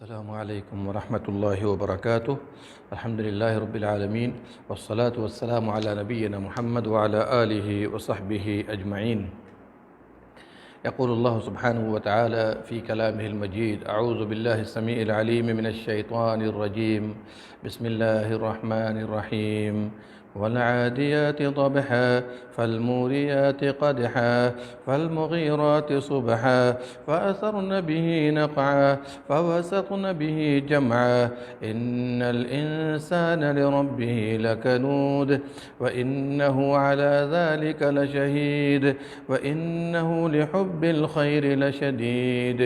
السلام علیکم ورحمۃ اللہ وبرکاتہ۔ الحمد للہ رب العالمین والصلاة والسلام علی نبینا محمد وعلی آلہ وصحبہ اجمعین۔ يقول الله سبحانه وتعالى في كلامه المجيد: أعوذ بالله السميع العليم من الشيطان الرجيم. بسم الله الرحمن الرحيم. والعاديات ضبحا فالموريات قدحا فالمغيرات صبحا فأثرن به نقعا فوسطن به جمعا إن الإنسان لربه لكنود وإنه على ذلك لشهيد وإنه لحب الخير لشديد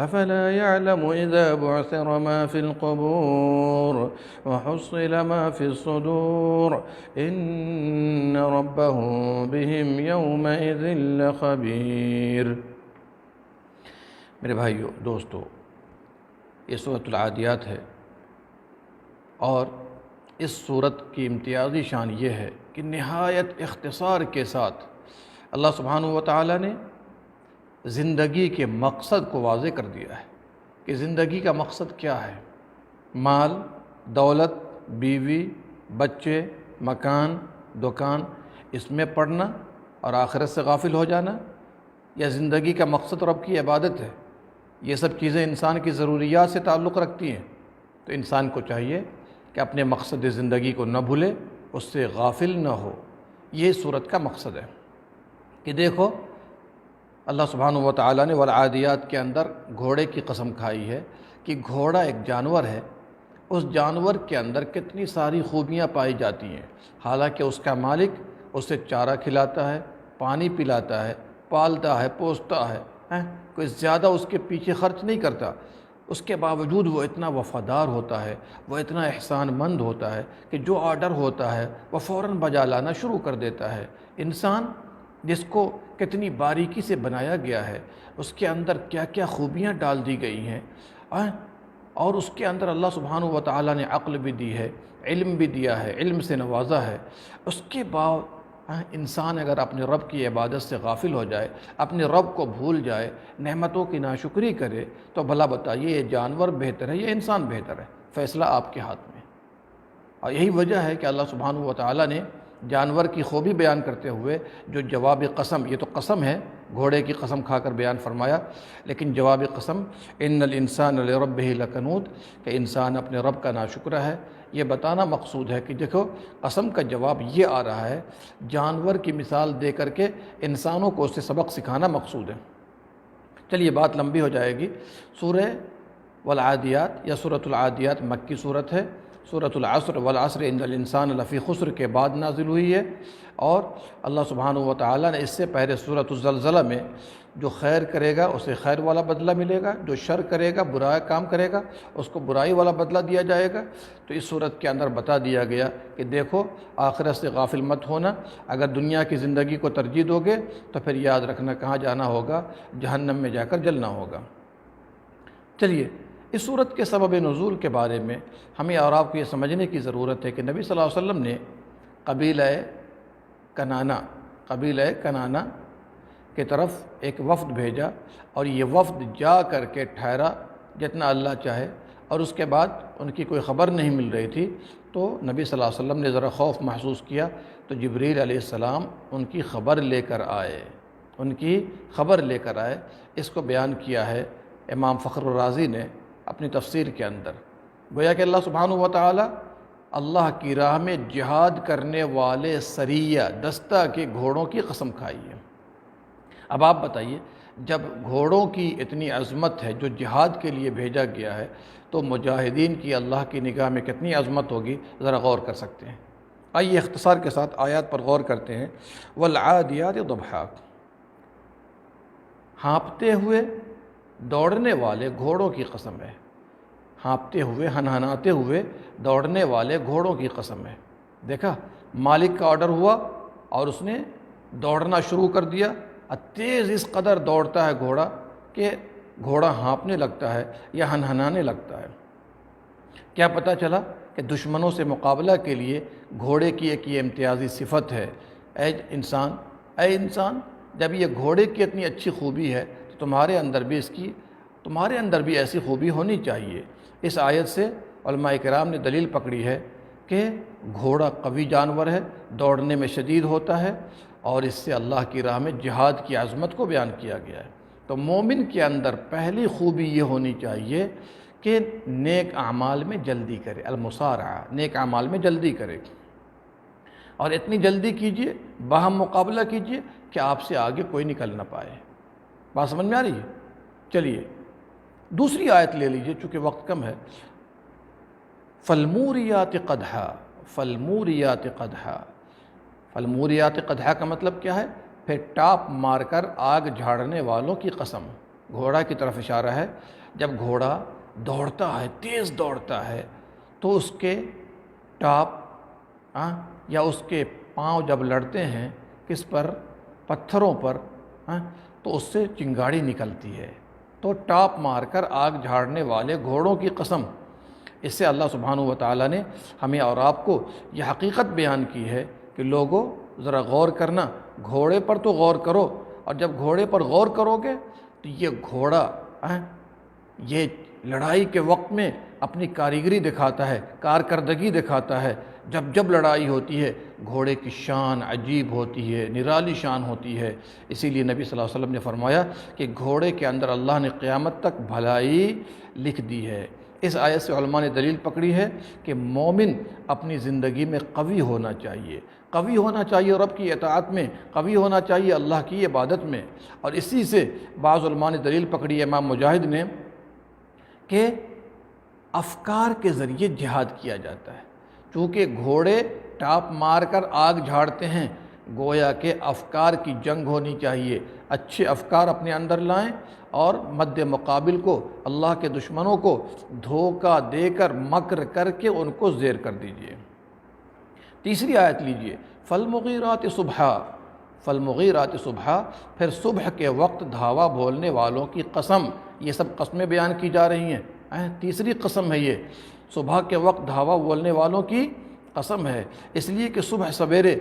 أفلا يعلم إذا بعثر ما في القبور وحصل ما في الصدور إن ربهم بهم يومئذ لخبير۔ میرے بھائیو دوستو، یہ سورۃ العادیات ہے، اور اس سورت کی امتیازی شان یہ ہے کہ نہایت اختصار کے ساتھ اللہ سبحانہ و تعالیٰ نے زندگی کے مقصد کو واضح کر دیا ہے کہ زندگی کا مقصد کیا ہے۔ مال، دولت، بیوی، بچے، مکان، دکان، اس میں پڑھنا اور آخرت سے غافل ہو جانا، یا زندگی کا مقصد رب کی عبادت ہے؟ یہ سب چیزیں انسان کی ضروریات سے تعلق رکھتی ہیں، تو انسان کو چاہیے کہ اپنے مقصد زندگی کو نہ بھولے، اس سے غافل نہ ہو۔ یہ صورت کا مقصد ہے کہ دیکھو، اللہ سبحانہ و تعالیٰ نے والعادیات کے اندر گھوڑے کی قسم کھائی ہے کہ گھوڑا ایک جانور ہے، اس جانور کے اندر کتنی ساری خوبیاں پائی جاتی ہیں۔ حالانکہ اس کا مالک اسے چارہ کھلاتا ہے، پانی پلاتا ہے، پالتا ہے، پوستا ہے، کوئی زیادہ اس کے پیچھے خرچ نہیں کرتا، اس کے باوجود وہ اتنا وفادار ہوتا ہے، وہ اتنا احسان مند ہوتا ہے کہ جو آرڈر ہوتا ہے وہ فوراً بجا لانا شروع کر دیتا ہے۔ انسان جس کو کتنی باریکی سے بنایا گیا ہے، اس کے اندر کیا کیا خوبیاں ڈال دی گئی ہیں، اور اس کے اندر اللہ سبحانہ و تعالیٰ نے عقل بھی دی ہے، علم بھی دیا ہے، علم سے نوازا ہے۔ اس کے بعد انسان اگر اپنے رب کی عبادت سے غافل ہو جائے، اپنے رب کو بھول جائے، نعمتوں کی ناشکری کرے، تو بھلا بتائیے یہ جانور بہتر ہے یا انسان بہتر ہے؟ فیصلہ آپ کے ہاتھ میں۔ اور یہی وجہ ہے کہ اللہ سبحانہ و تعالیٰ نے جانور کی خوبی بیان کرتے ہوئے جو جواب قسم، یہ تو قسم ہے، گھوڑے کی قسم کھا کر بیان فرمایا، لیکن جواب قسم ان الانسان لربہ لکنود، کہ انسان اپنے رب کا ناشکرہ ہے، یہ بتانا مقصود ہے کہ دیکھو قسم کا جواب یہ آ رہا ہے، جانور کی مثال دے کر کے انسانوں کو اس سے سبق سکھانا مقصود ہے۔ چلیے بات لمبی ہو جائے گی۔ سورہ والعادیات یا سورۃ العادیات مکی صورت ہے، سورۃ العصر والعصر ان الانسان لفی خسر کے بعد نازل ہوئی ہے، اور اللہ سبحانہ و تعالیٰ نے اس سے پہلے سورۃ الزلزلہ میں جو خیر کرے گا اسے خیر والا بدلہ ملے گا، جو شر کرے گا، برا کام کرے گا، اس کو برائی والا بدلہ دیا جائے گا۔ تو اس صورت کے اندر بتا دیا گیا کہ دیکھو آخرت سے غافل مت ہونا، اگر دنیا کی زندگی کو ترجیح دو گے تو پھر یاد رکھنا کہاں جانا ہوگا، جہنم میں جا کر جلنا ہوگا۔ چلیے اس صورت کے سبب نزول کے بارے میں ہمیں اور آپ کو یہ سمجھنے کی ضرورت ہے کہ نبی صلی اللہ علیہ وسلم نے قبیلہ کنانہ کی طرف ایک وفد بھیجا، اور یہ وفد جا کر کے ٹھہرا جتنا اللہ چاہے، اور اس کے بعد ان کی کوئی خبر نہیں مل رہی تھی، تو نبی صلی اللہ علیہ وسلم نے ذرا خوف محسوس کیا، تو جبریل علیہ السلام ان کی خبر لے کر آئے۔ اس کو بیان کیا ہے امام فخر الرازی نے اپنی تفسیر کے اندر، گویا کہ اللہ سبحانہ و تعالی اللہ کی راہ میں جہاد کرنے والے سریہ دستہ کے گھوڑوں کی قسم کھائی ہے۔ اب آپ بتائیے، جب گھوڑوں کی اتنی عظمت ہے جو جہاد کے لیے بھیجا گیا ہے، تو مجاہدین کی اللہ کی نگاہ میں کتنی عظمت ہوگی، ذرا غور کر سکتے ہیں۔ آئیے اختصار کے ساتھ آیات پر غور کرتے ہیں۔ والعادیات ضبحا، ہانپتے ہوئے دوڑنے والے گھوڑوں کی قسم ہے، ہانپتے ہوئے ہنہناتے ہوئے دوڑنے والے گھوڑوں کی قسم ہے۔ دیکھا، مالک کا آرڈر ہوا اور اس نے دوڑنا شروع کر دیا، تیز اس قدر دوڑتا ہے گھوڑا کہ گھوڑا ہانپنے لگتا ہے یا ہنہنانے لگتا ہے۔ کیا پتہ چلا کہ دشمنوں سے مقابلہ کے لیے گھوڑے کی ایک یہ امتیازی صفت ہے۔ اے انسان، جب یہ گھوڑے کی اتنی اچھی خوبی ہے تو تمہارے اندر بھی اس کی تمہارے اندر بھی ایسی خوبی ہونی چاہیے۔ اس آیت سے علماء کرام نے دلیل پکڑی ہے کہ گھوڑا قوی جانور ہے، دوڑنے میں شدید ہوتا ہے، اور اس سے اللہ کی راہ میں جہاد کی عظمت کو بیان کیا گیا ہے۔ تو مومن کے اندر پہلی خوبی یہ ہونی چاہیے کہ نیک اعمال میں جلدی کرے، المسارعہ، نیک اعمال میں جلدی کرے، اور اتنی جلدی کیجئے، باہم مقابلہ کیجئے کہ آپ سے آگے کوئی نکل نہ پائے۔ بات سمجھ میں آ رہی ہے؟ چلیے دوسری آیت لے لیجئے چونکہ وقت کم ہے۔ فالموریات قدحا، فالموریات قدحا، فالموریات قدحا کا مطلب کیا ہے؟ پھر ٹاپ مار کر آگ جھاڑنے والوں کی قسم۔ گھوڑا کی طرف اشارہ ہے۔ جب گھوڑا دوڑتا ہے، تیز دوڑتا ہے، تو اس کے ٹاپ یا اس کے پاؤں جب لڑتے ہیں کس پر؟ پتھروں پر، تو اس سے چنگاڑی نکلتی ہے۔ تو ٹاپ مار کر آگ جھاڑنے والے گھوڑوں کی قسم۔ اس سے اللہ سبحانہ و تعالیٰ نے ہمیں اور آپ کو یہ حقیقت بیان کی ہے کہ لوگوں ذرا غور کرنا، گھوڑے پر تو غور کرو، اور جب گھوڑے پر غور کرو گے تو یہ گھوڑا یہ لڑائی کے وقت میں اپنی کاریگری دکھاتا ہے، کارکردگی دکھاتا ہے۔ جب جب لڑائی ہوتی ہے گھوڑے کی شان عجیب ہوتی ہے، نرالی شان ہوتی ہے۔ اسی لیے نبی صلی اللہ علیہ وسلم نے فرمایا کہ گھوڑے کے اندر اللہ نے قیامت تک بھلائی لکھ دی ہے۔ اس آیت سے علماء نے دلیل پکڑی ہے کہ مومن اپنی زندگی میں قوی ہونا چاہیے، قوی ہونا چاہیے رب کی اطاعت میں، قوی ہونا چاہیے اللہ کی عبادت میں۔ اور اسی سے بعض علماء نے دلیل پکڑی ہے، امام مجاہد نے، کہ افکار کے ذریعے جہاد کیا جاتا ہے۔ چونکہ گھوڑے ٹاپ مار کر آگ جھاڑتے ہیں، گویا کہ افکار کی جنگ ہونی چاہیے۔ اچھے افکار اپنے اندر لائیں اور مد مقابل کو، اللہ کے دشمنوں کو دھوکہ دے کر، مکر کر کے ان کو زیر کر دیجئے۔ تیسری آیت لیجئے، فالمغیرات صبحا، فالمغیرات صبحا، پھر صبح کے وقت دھاوا بولنے والوں کی قسم۔ یہ سب قسمیں بیان کی جا رہی ہیں، تیسری قسم ہے یہ، صبح کے وقت دھاوا بولنے والوں کی قسم ہے۔ اس لیے کہ صبح سویرے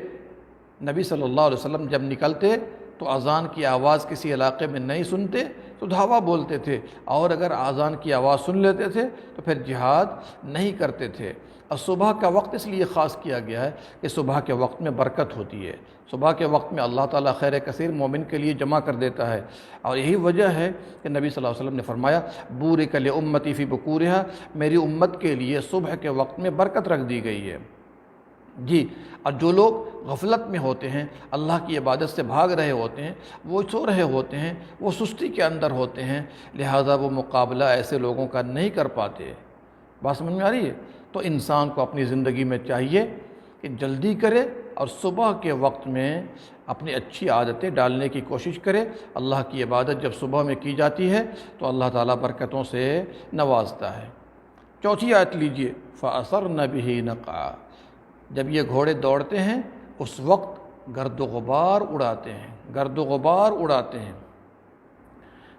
نبی صلی اللہ علیہ وسلم جب نکلتے تو اذان کی آواز کسی علاقے میں نہیں سنتے تو دھاوا بولتے تھے، اور اگر اذان کی آواز سن لیتے تھے تو پھر جہاد نہیں کرتے تھے۔ اور صبح کا وقت اس لیے خاص کیا گیا ہے کہ صبح کے وقت میں برکت ہوتی ہے، صبح کے وقت میں اللہ تعالیٰ خیر کثیر مومن کے لیے جمع کر دیتا ہے۔ اور یہی وجہ ہے کہ نبی صلی اللہ علیہ وسلم نے فرمایا، بورک لامتی فی بکورہا، میری امت کے لیے صبح کے وقت میں برکت رکھ دی گئی ہے۔ جی، اور جو لوگ غفلت میں ہوتے ہیں، اللہ کی عبادت سے بھاگ رہے ہوتے ہیں، وہ سو رہے ہوتے ہیں، وہ سستی کے اندر ہوتے ہیں، لہٰذا وہ مقابلہ ایسے لوگوں کا نہیں کر پاتے۔ بات سمجھ میں آ رہی ہے؟ تو انسان کو اپنی زندگی میں چاہیے کہ جلدی کرے اور صبح کے وقت میں اپنی اچھی عادتیں ڈالنے کی کوشش کرے۔ اللہ کی عبادت جب صبح میں کی جاتی ہے تو اللہ تعالیٰ برکتوں سے نوازتا ہے۔ چوتھی آیت لیجئے، فَأَثَرْنَ بِهِ نَقْعًا، جب یہ گھوڑے دوڑتے ہیں اس وقت گرد و غبار اڑاتے ہیں، گرد و غبار اڑاتے ہیں۔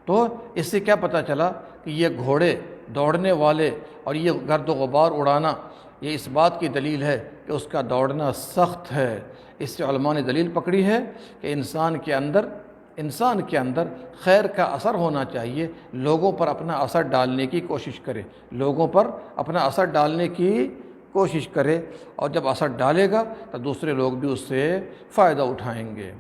تو اس سے کیا پتہ چلا کہ یہ گھوڑے دوڑنے والے اور یہ گرد و غبار اڑانا، یہ اس بات کی دلیل ہے کہ اس کا دوڑنا سخت ہے۔ اس سے علماء نے دلیل پکڑی ہے کہ انسان کے اندر خیر کا اثر ہونا چاہیے، لوگوں پر اپنا اثر ڈالنے کی کوشش کرے، لوگوں پر اپنا اثر ڈالنے کی کوشش کرے، اور جب اثر ڈالے گا تو دوسرے لوگ بھی اس سے فائدہ اٹھائیں گے۔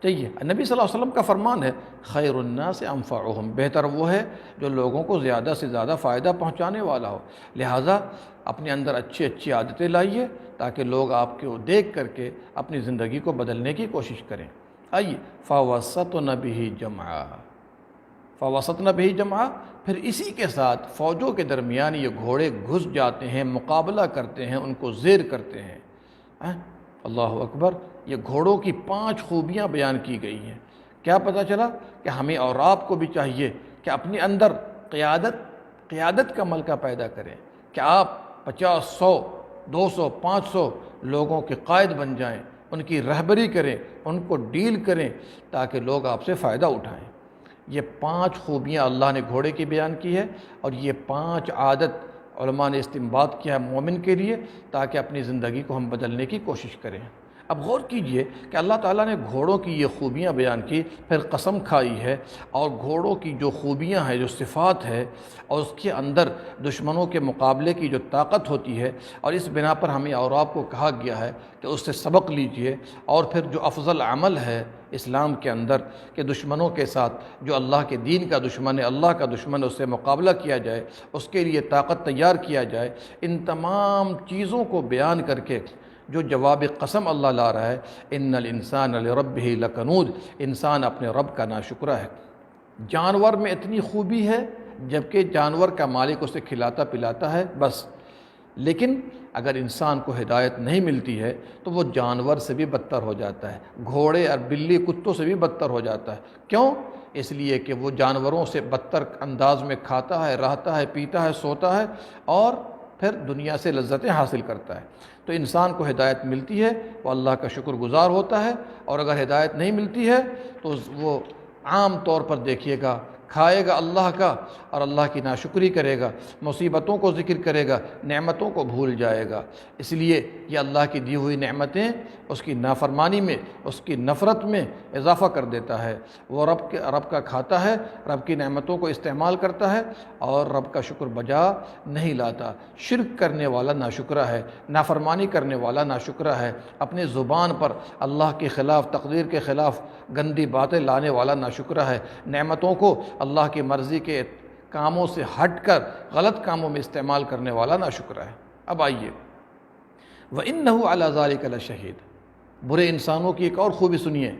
چاہیے نبی صلی اللہ علیہ وسلم کا فرمان ہے، خیر الناس انفعہم، بہتر وہ ہے جو لوگوں کو زیادہ سے زیادہ فائدہ پہنچانے والا ہو۔ لہٰذا اپنے اندر اچھی عادتیں لائیے تاکہ لوگ آپ کو دیکھ کر کے اپنی زندگی کو بدلنے کی کوشش کریں۔ آئیے، فَوَسَطْنَ بِهِ جَمْعًا، فَوَسَطْنَ بِهِ جَمْعًا، پھر اسی کے ساتھ فوجوں کے درمیان یہ گھوڑے گھس جاتے ہیں، مقابلہ کرتے ہیں، ان کو زیر کرتے ہیں۔ اللہ اکبر، یہ گھوڑوں کی 5 خوبیاں بیان کی گئی ہیں۔ کیا پتہ چلا کہ ہمیں اور آپ کو بھی چاہیے کہ اپنے اندر قیادت کا ملکہ پیدا کریں، کہ آپ 50، 100، 200، 500 لوگوں کے قائد بن جائیں، ان کی رہبری کریں، ان کو ڈیل کریں تاکہ لوگ آپ سے فائدہ اٹھائیں۔ یہ 5 خوبیاں اللہ نے گھوڑے کی بیان کی ہے، اور یہ 5 عادت علماء نے استنباط کیا ہے مومن کے لیے تاکہ اپنی زندگی کو ہم بدلنے کی کوشش کریں۔ اب غور کیجئے کہ اللہ تعالیٰ نے گھوڑوں کی یہ خوبیاں بیان کی، پھر قسم کھائی ہے، اور گھوڑوں کی جو خوبیاں ہیں، جو صفات ہے، اور اس کے اندر دشمنوں کے مقابلے کی جو طاقت ہوتی ہے، اور اس بنا پر ہمیں اور آپ کو کہا گیا ہے کہ اس سے سبق لیجئے، اور پھر جو افضل عمل ہے اسلام کے اندر کہ دشمنوں کے ساتھ، جو اللہ کے دین کا دشمن ہے، اللہ کا دشمن ہے، اس سے مقابلہ کیا جائے، اس کے لیے طاقت تیار کیا جائے، ان تمام چیزوں کو بیان کر کے جو جواب قسم اللہ لا رہا ہے، ان الانسان لربہ لکنود، انسان اپنے رب کا ناشکرہ ہے۔ جانور میں اتنی خوبی ہے جبکہ جانور کا مالک اسے کھلاتا پلاتا ہے بس، لیکن اگر انسان کو ہدایت نہیں ملتی ہے تو وہ جانور سے بھی بدتر ہو جاتا ہے، گھوڑے اور بلی کتوں سے بھی بدتر ہو جاتا ہے۔ کیوں؟ اس لیے کہ وہ جانوروں سے بدتر انداز میں کھاتا ہے، رہتا ہے، پیتا ہے، سوتا ہے، اور پھر دنیا سے لذتیں حاصل کرتا ہے۔ تو انسان کو ہدایت ملتی ہے وہ اللہ کا شکر گزار ہوتا ہے، اور اگر ہدایت نہیں ملتی ہے تو وہ عام طور پر دیکھیے گا کھائے گا اللہ کا اور اللہ کی ناشکری کرے گا، مصیبتوں کو ذکر کرے گا، نعمتوں کو بھول جائے گا۔ اس لیے یہ اللہ کی دی ہوئی نعمتیں اس کی نافرمانی میں، اس کی نفرت میں اضافہ کر دیتا ہے۔ وہ رب کا کھاتا ہے، رب کی نعمتوں کو استعمال کرتا ہے، اور رب کا شکر بجا نہیں لاتا۔ شرک کرنے والا ناشکرہ ہے، نافرمانی کرنے والا ناشکرہ ہے، اپنی زبان پر اللہ کے خلاف، تقدیر کے خلاف گندی باتیں لانے والا ناشکرہ ہے، نعمتوں کو اللہ کی مرضی کے کاموں سے ہٹ کر غلط کاموں میں استعمال کرنے والا ناشکرہ ہے۔ اب آئیے، وَإِنَّهُ عَلَى ذَلِكَ لَشَهِيدٌ، برے انسانوں کی ایک اور خوبی سنیے،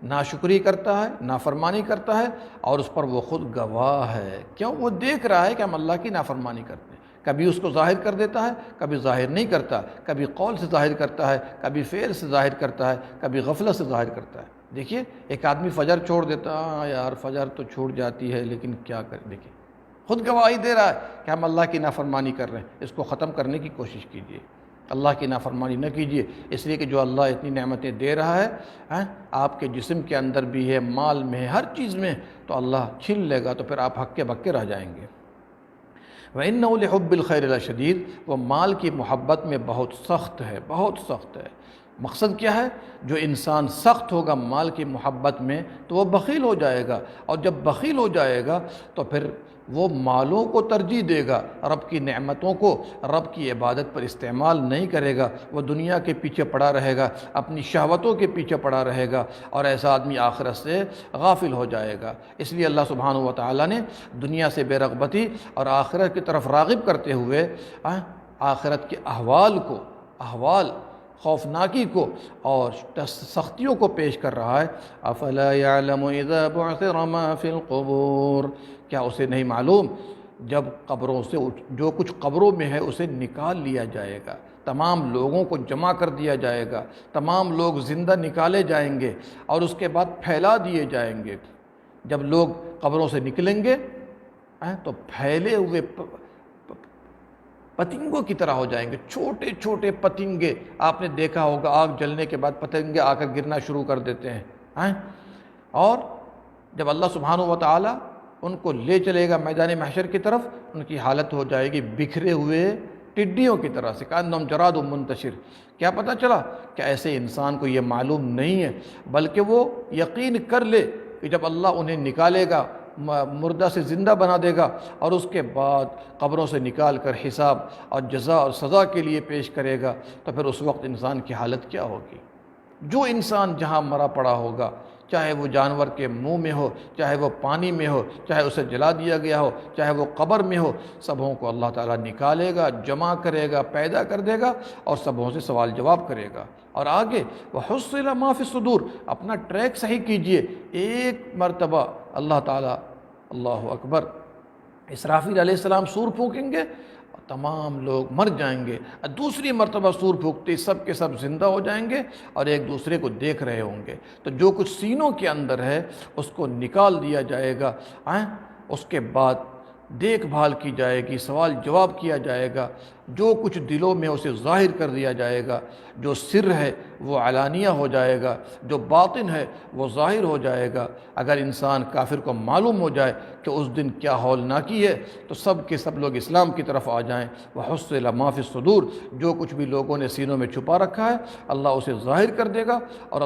ناشکری کرتا ہے، نافرمانی کرتا ہے، اور اس پر وہ خود گواہ ہے۔ کیوں؟ وہ دیکھ رہا ہے کہ ہم اللہ کی نافرمانی کرتے ہیں، کبھی اس کو ظاہر کر دیتا ہے، کبھی ظاہر نہیں کرتا، کبھی قول سے ظاہر کرتا ہے، کبھی فعل سے ظاہر کرتا ہے، کبھی غفلت سے ظاہر کرتا ہے۔ دیکھیے ایک آدمی فجر چھوڑ دیتا، ہاں یار فجر تو چھوٹ جاتی ہے لیکن کیا کریں، دیکھیے خود گواہی دے رہا ہے کہ ہم اللہ کی نافرمانی کر رہے ہیں۔ اس کو ختم کرنے کی کوشش کیجیے، اللہ کی نافرمانی نہ کیجیے، اس لیے کہ جو اللہ اتنی نعمتیں دے رہا ہے، آپ کے جسم کے اندر بھی ہے، مال میں ہے، ہر چیز میں، تو اللہ چھین لے گا تو پھر آپ ہکے بکے رہ جائیں گے۔ وَإِنَّهُ لِحُبِّ الْخَيْرِ لَشَدِيدٌ، وہ مال کی محبت میں بہت سخت ہے، بہت سخت ہے۔ مقصد کیا ہے؟ جو انسان سخت ہوگا مال کی محبت میں تو وہ بخیل ہو جائے گا، اور جب بخیل ہو جائے گا تو پھر وہ مالوں کو ترجیح دے گا، رب کی نعمتوں کو رب کی عبادت پر استعمال نہیں کرے گا، وہ دنیا کے پیچھے پڑا رہے گا، اپنی شہوتوں کے پیچھے پڑا رہے گا، اور ایسا آدمی آخرت سے غافل ہو جائے گا۔ اس لیے اللہ سبحانہ و تعالیٰ نے دنیا سے بے رغبتی اور آخرت کی طرف راغب کرتے ہوئے آخرت کے احوال خوفناکی کو اور سختیوں کو پیش کر رہا ہے۔ افلا يعلم اذا بعثر ما في القبور، کیا اسے نہیں معلوم جب قبروں سے جو کچھ قبروں میں ہے اسے نکال لیا جائے گا، تمام لوگوں کو جمع کر دیا جائے گا، تمام لوگ زندہ نکالے جائیں گے اور اس کے بعد پھیلا دیے جائیں گے۔ جب لوگ قبروں سے نکلیں گے تو پھیلے ہوئے پتنگوں کی طرح ہو جائیں گے، چھوٹے چھوٹے پتنگے۔ آپ نے دیکھا ہوگا آگ جلنے کے بعد پتنگے آ کر گرنا شروع کر دیتے ہیں، اور جب اللہ سبحانہ و تعالیٰ ان کو لے چلے گا میدان محشر کی طرف، ان کی حالت ہو جائے گی بکھرے ہوئے ٹڈیوں کی طرح سے، کأنہم جراد منتشر۔ کیا پتہ چلا کہ ایسے انسان کو یہ معلوم نہیں ہے، بلکہ وہ یقین کر لے کہ جب اللہ انہیں نکالے گا، مردہ سے زندہ بنا دے گا، اور اس کے بعد قبروں سے نکال کر حساب اور جزا اور سزا کے لیے پیش کرے گا، تو پھر اس وقت انسان کی حالت کیا ہوگی؟ جو انسان جہاں مرا پڑا ہوگا، چاہے وہ جانور کے منہ میں ہو، چاہے وہ پانی میں ہو، چاہے اسے جلا دیا گیا ہو، چاہے وہ قبر میں ہو، سبوں کو اللہ تعالیٰ نکالے گا، جمع کرے گا، پیدا کر دے گا، اور سبوں سے سوال جواب کرے گا۔ اور آگے وَحُصِّلَ مَا فِي الصُّدُورِ، اپنا ٹریک صحیح کیجئے۔ ایک مرتبہ اللہ تعالیٰ، اللہ اکبر، اسرافیل علیہ السلام سور پھونکیں گے، تمام لوگ مر جائیں گے، دوسری مرتبہ سور پھونکتے سب کے سب زندہ ہو جائیں گے اور ایک دوسرے کو دیکھ رہے ہوں گے۔ تو جو کچھ سینوں کے اندر ہے اس کو نکال دیا جائے گا، اس کے بعد دیکھ بھال کی جائے گی، سوال جواب کیا جائے گا، جو کچھ دلوں میں اسے ظاہر کر دیا جائے گا، جو سر ہے وہ علانیہ ہو جائے گا، جو باطن ہے وہ ظاہر ہو جائے گا۔ اگر انسان کافر کو معلوم ہو جائے کہ اس دن کیا ہولناکی ہے تو سب کے سب لوگ اسلام کی طرف آ جائیں۔ وَحُصِّلَ مَا فِي الصُّدُورِ، جو کچھ بھی لوگوں نے سینوں میں چھپا رکھا ہے اللہ اسے ظاہر کر دے گا، اور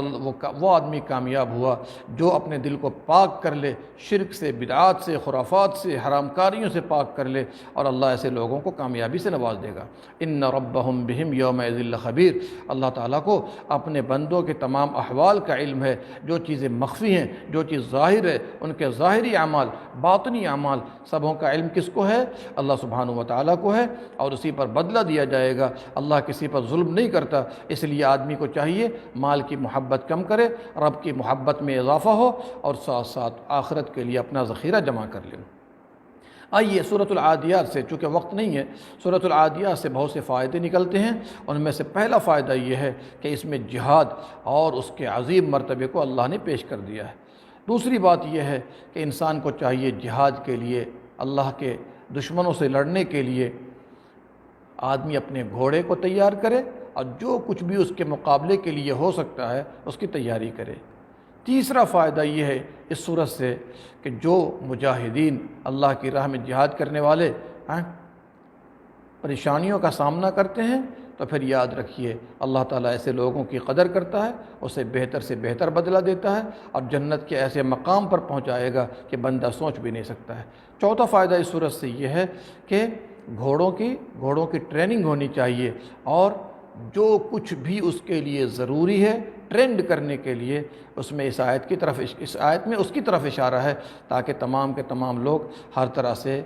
وہ آدمی کامیاب ہوا جو اپنے دل کو پاک کر لے، شرک سے، بدعات سے، خرافات سے، حرام کاریوں سے پاک کر لے، اور اللہ ایسے لوگوں کو کامیابی سے نواز دے گا۔ ان ربہم بہم یومئذ لخبیر، اللہ تعالیٰ کو اپنے بندوں کے تمام احوال کا علم ہے، جو چیزیں مخفی ہیں، جو چیز ظاہر ہے، ان کے ظاہری اعمال، باطنی اعمال، سبوں کا علم کس کو ہے؟ اللہ سبحانہ و تعالیٰ کو ہے، اور اسی پر بدلہ دیا جائے گا۔ اللہ کسی پر ظلم نہیں کرتا، اس لیے آدمی کو چاہیے مال کی محبت کم کرے، رب کی محبت میں اضافہ ہو، اور ساتھ ساتھ آخرت کے لیے اپنا ذخیرہ جمع کر لیں۔ آئیے سورۃ العادیات سے، چونکہ وقت نہیں ہے، سورۃ العادیات سے بہت سے فائدے نکلتے ہیں۔ ان میں سے پہلا فائدہ یہ ہے کہ اس میں جہاد اور اس کے عظیم مرتبے کو اللہ نے پیش کر دیا ہے۔ دوسری بات یہ ہے کہ انسان کو چاہیے جہاد کے لیے، اللہ کے دشمنوں سے لڑنے کے لیے آدمی اپنے گھوڑے کو تیار کرے، اور جو کچھ بھی اس کے مقابلے کے لیے ہو سکتا ہے اس کی تیاری کرے۔ تیسرا فائدہ یہ ہے اس صورت سے کہ جو مجاہدین اللہ کی راہ میں جہاد کرنے والے پریشانیوں کا سامنا کرتے ہیں تو پھر یاد رکھیے اللہ تعالیٰ ایسے لوگوں کی قدر کرتا ہے، اسے بہتر سے بہتر بدلہ دیتا ہے، اور جنت کے ایسے مقام پر پہنچائے گا کہ بندہ سوچ بھی نہیں سکتا ہے۔ چوتھا فائدہ اس صورت سے یہ ہے کہ گھوڑوں کی ٹریننگ ہونی چاہیے، اور جو کچھ بھی اس کے لیے ضروری ہے ٹرینڈ کرنے کے لیے، اس میں اس آیت میں اس کی طرف اشارہ ہے، تاکہ تمام کے تمام لوگ ہر طرح سے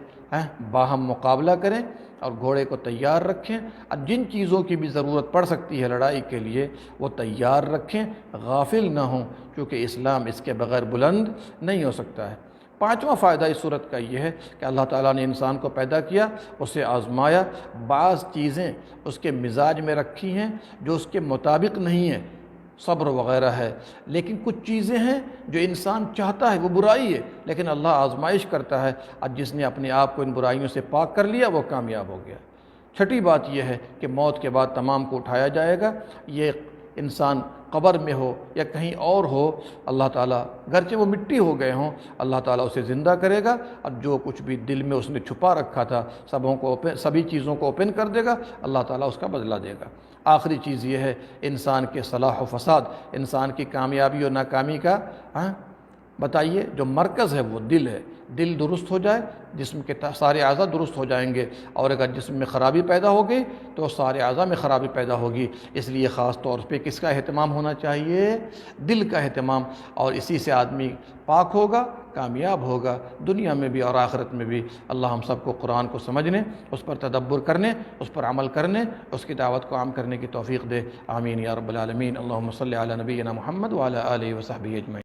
باہم مقابلہ کریں اور گھوڑے کو تیار رکھیں، اور جن چیزوں کی بھی ضرورت پڑ سکتی ہے لڑائی کے لیے وہ تیار رکھیں، غافل نہ ہوں، کیونکہ اسلام اس کے بغیر بلند نہیں ہو سکتا ہے۔ پانچواں فائدہ اس صورت کا یہ ہے کہ اللہ تعالیٰ نے انسان کو پیدا کیا، اسے آزمایا، بعض چیزیں اس کے مزاج میں رکھی ہیں جو اس کے مطابق نہیں ہیں، صبر وغیرہ ہے، لیکن کچھ چیزیں ہیں جو انسان چاہتا ہے وہ برائی ہے، لیکن اللہ آزمائش کرتا ہے، اور جس نے اپنے آپ کو ان برائیوں سے پاک کر لیا وہ کامیاب ہو گیا۔ چھٹی بات یہ ہے کہ موت کے بعد تمام کو اٹھایا جائے گا، یہ انسان قبر میں ہو یا کہیں اور ہو، اللہ تعالیٰ گرچہ وہ مٹی ہو گئے ہوں اللہ تعالیٰ اسے زندہ کرے گا، اور جو کچھ بھی دل میں اس نے چھپا رکھا تھا سبھی چیزوں کو اوپن کر دے گا، اللہ تعالیٰ اس کا بدلہ دے گا۔ آخری چیز یہ ہے انسان کے صلاح و فساد، انسان کی کامیابی اور ناکامی کا بتائیے جو مرکز ہے وہ دل ہے۔ دل درست ہو جائے جسم کے سارے اعضاء درست ہو جائیں گے، اور اگر جسم میں خرابی پیدا ہو گئی تو سارے اعضاء میں خرابی پیدا ہوگی۔ اس لیے خاص طور پہ کس کا اہتمام ہونا چاہیے؟ دل کا اہتمام، اور اسی سے آدمی پاک ہوگا، کامیاب ہوگا، دنیا میں بھی اور آخرت میں بھی۔ اللہ ہم سب کو قرآن کو سمجھنے، اس پر تدبر کرنے، اس پر عمل کرنے، اس کی دعوت کو عام کرنے کی توفیق دے۔ آمین یا رب العالمین۔ اللہم صلی علی نبینا محمد وعلی آلہ وصحبہ اجمعین۔